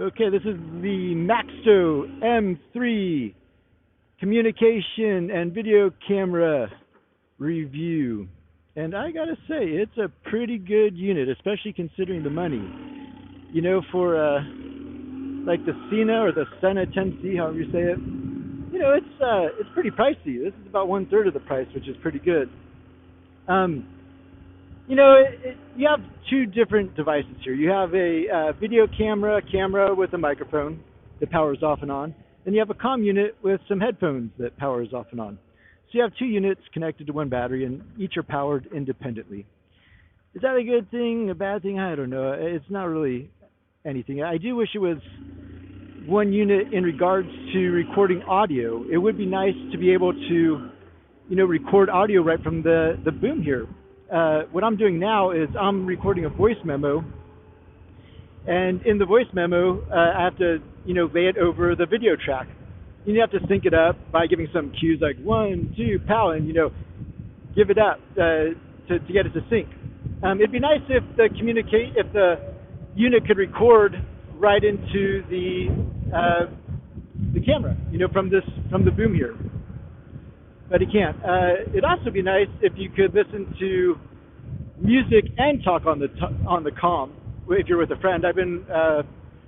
Okay, this is the Maxto M3 communication and video camera review. And I gotta say, it's a pretty good unit, especially considering the money. You know, for like the Cena or the Senna 10C, however you say it, you know, it's pretty pricey. This is about 1/3 of the price, which is pretty good. Um, you know, you have two different devices here. You have a video camera with a microphone that powers off and on. Then you have a comm unit with some headphones that powers off and on. So you have two units connected to one battery, and each are powered independently. Is that a good thing, a bad thing? I don't know. It's not really anything. I do wish it was one unit in regards to recording audio. It would be nice to be able to, you know, record audio right from the boom here. What I'm doing now is I'm recording a voice memo, and in the voice memo, I have to, you know, lay it over the video track. You have to sync it up by giving some cues like 1, 2, pow, and, you know, give it up to get it to sync. It'd be nice if the unit could record right into the camera, you know, from the boom here. But it can't. It'd also be nice if you could listen to music and talk on the comm if you're with a friend. I've been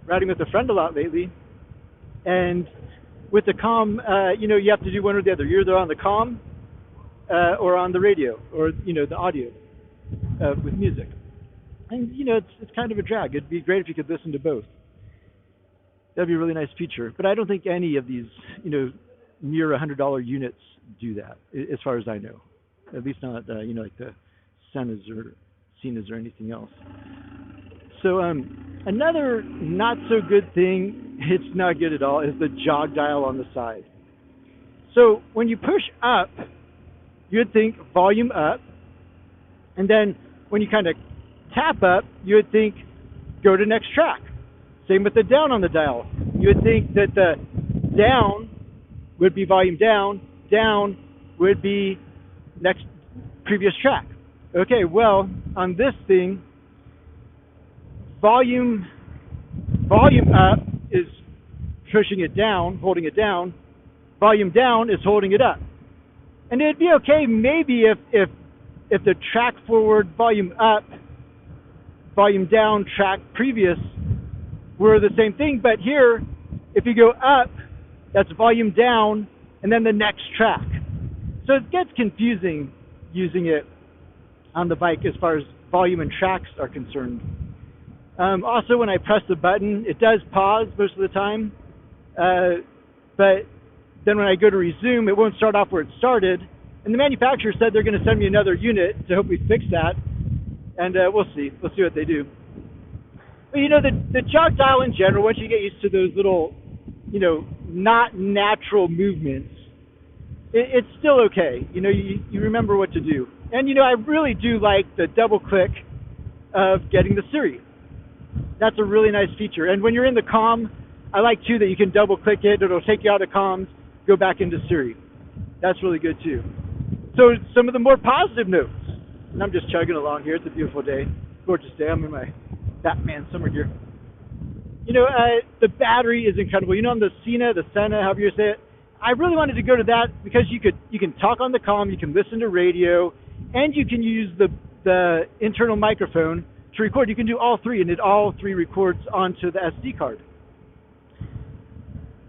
riding with a friend a lot lately, and with the comm, you know, you have to do one or the other. You're either on the comm or on the radio, or, you know, the audio with music. And, you know, it's kind of a drag. It'd be great if you could listen to both. That'd be a really nice feature. But I don't think any of these, you know, near $100 units do that, as far as I know. At least not, you know, like the Sennas or Cenas or anything else. So another not so good thing, it's not good at all, is the jog dial on the side. So when you push up, you'd think volume up, and then when you kind of tap up, you would think go to next track. Same with the down on the dial. You would think that the down would be volume down, down would be next previous track. Okay, well, on this thing, volume up is pushing it down, holding it down. Volume down is holding it up. And it'd be okay maybe if the track forward, volume up, volume down, track previous were the same thing. But here, if you go up, that's volume down, and then the next track. So it gets confusing using it on the bike as far as volume and tracks are concerned. Also, when I press the button, it does pause most of the time, but then when I go to resume, it won't start off where it started. And the manufacturer said they're going to send me another unit to hopefully fix that, and we'll see. We'll see what they do. But, you know, the jog dial in general, once you get used to those little, you know, not natural movements, it's still okay. You know, you remember what to do. And, you know, I really do like the double click of getting the Siri. That's a really nice feature. And when you're in the comm, I like too that you can double click it. It'll take you out of comms, go back into Siri. That's really good too. So some of the more positive notes. And I'm just chugging along here. It's a beautiful day, gorgeous day. I'm in my Batman summer gear. You know, the battery is incredible. You know, on the Senna, however you say it, I really wanted to go to that because you can talk on the comm, you can listen to radio, and you can use the internal microphone to record. You can do all three, and it all three records onto the SD card.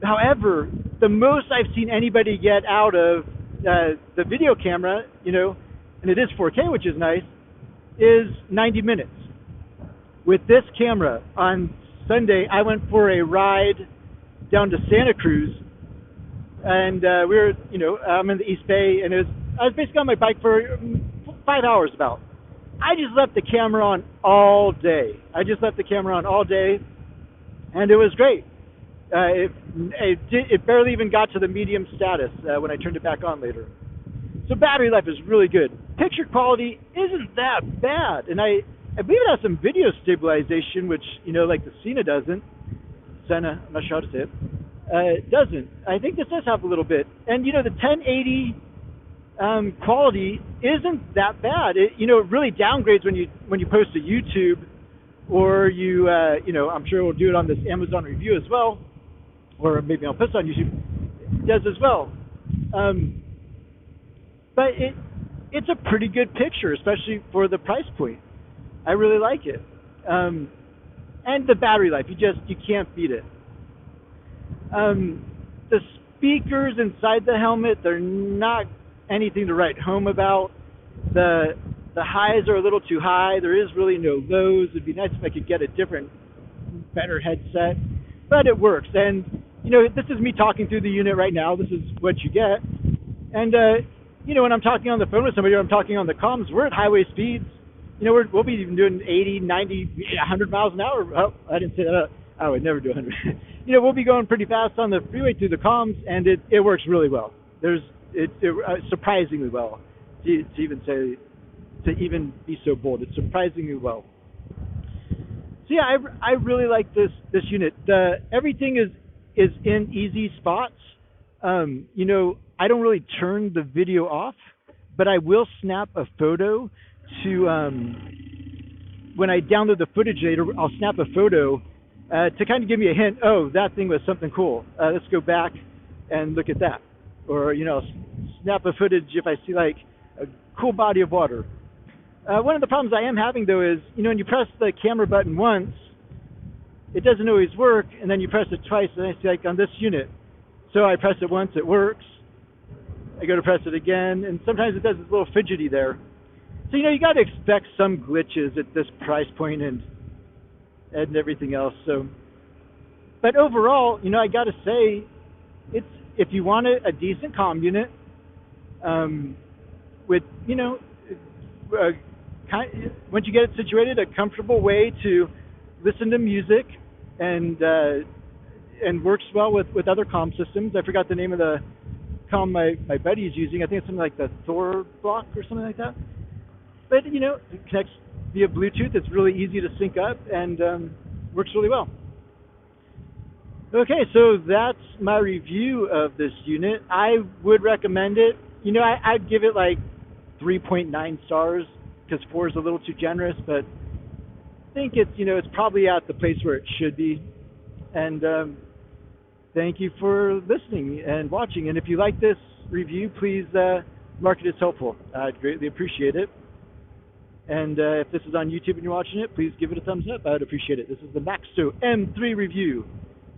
However, the most I've seen anybody get out of the video camera, you know, and it is 4K, which is nice, is 90 minutes. With this camera, on Sunday, I went for a ride down to Santa Cruz, and we were, you know, I'm in the East Bay, and I was basically on my bike for 5 hours about. I just left the camera on all day. And it was great. It barely even got to the medium status when I turned it back on later. So battery life is really good. Picture quality isn't that bad, and I believe it has some video stabilization, which, you know, like the Senna doesn't. Senna, I'm not sure how to say it. It doesn't. I think this does have a little bit. And, you know, the 1080 quality isn't that bad. It, you know, it really downgrades when you post to YouTube or I'm sure we'll do it on this Amazon review as well, or maybe I'll post it on YouTube. It does as well. But it's a pretty good picture, especially for the price point. I really like it. And the battery life, you can't beat it. The speakers inside the helmet, they're not anything to write home about. The highs are a little too high. There is really no lows. It'd be nice if I could get a better headset, but it works. And this is me talking through the unit right now. This is what you get. And when I'm talking on the phone with somebody or I'm talking on the comms, we're at highway speeds. We'll be even doing 80, 90, 100 miles an hour. Oh, I didn't say that. I would never do 100. We'll be going pretty fast on the freeway through the comms, and it works really well. Surprisingly well. To even be so bold, it's surprisingly well. So yeah, I really like this unit. Everything is in easy spots. I don't really turn the video off, but I will snap a photo to when I download the footage later. I'll snap a photo to kind of give me a hint. Oh, that thing was something cool. Let's go back and look at that. Or snap a footage if I see like a cool body of water. One of the problems I am having though is when you press the camera button once, it doesn't always work, and then you press it twice, and I see like on this unit. So I press it once, it works. I go to press it again, and sometimes it does this little fidgety there. So you got to expect some glitches at this price point and everything else. So, but overall, I got to say, if you want a decent comm unit, with once you get it situated, a comfortable way to listen to music and works well with other comm systems. I forgot the name of the comm my buddy is using. I think it's something like the Thor block or something like that. But it connects via Bluetooth. It's really easy to sync up and works really well. Okay, so that's my review of this unit. I would recommend it. I'd give it like 3.9 stars because 4 is a little too generous, but I think it's probably at the place where it should be. And thank you for listening and watching. And if you like this review, please mark it as helpful. I'd greatly appreciate it. And if this is on YouTube and you're watching it, please give it a thumbs up. I'd appreciate it. This is the Maxto M3 review.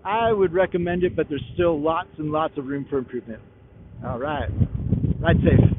I would recommend it, but there's still lots and lots of room for improvement. All right. Ride safe.